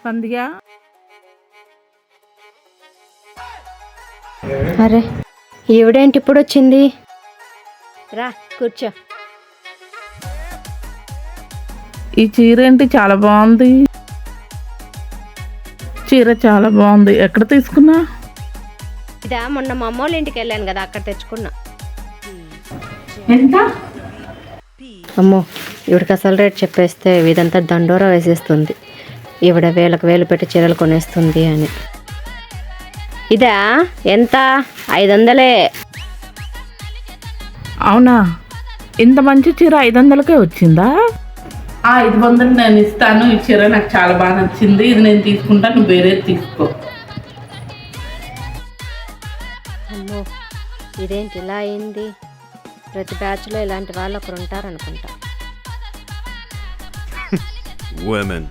పందిగా అరే ఈవిడేంటి ఇప్పుడు వచ్చింది? రా కూర్చో. ఈ చీర ఏంటి చాలా బాగుంది. చీర చాలా బాగుంది. ఎక్కడ తీసుకున్నా? ఇదా మొన్న మా అమ్మ వాళ్ళ ఇంటికి వెళ్ళాను కదా, అక్కడ తెచ్చుకున్నా. ఎంత? అమ్మో, ఈవిడికి అసలు రేట్ చెప్పేస్తే ఇదంతా దండోరా వేసేస్తుంది. ఈవిడ వేలకు వేలు పెట్టి చీరలు కొనేస్తుంది అని. ఇదా ఎంత? 500. అవునా? ఇంత మంచి చీర 500కే వచ్చిందా? 500 నేను ఇస్తాను. ఈ చీర నాకు చాలా బాగా నచ్చింది. ఇది నేను తీసుకుంటా, నువ్వు వేరేది తీసుకో. అమ్మో, ఇదేంటి ఇలా అయింది? ప్రతి బ్యాచ్లో ఇలాంటి వాళ్ళు ఒకరు ఉంటారనుకుంటా. Women.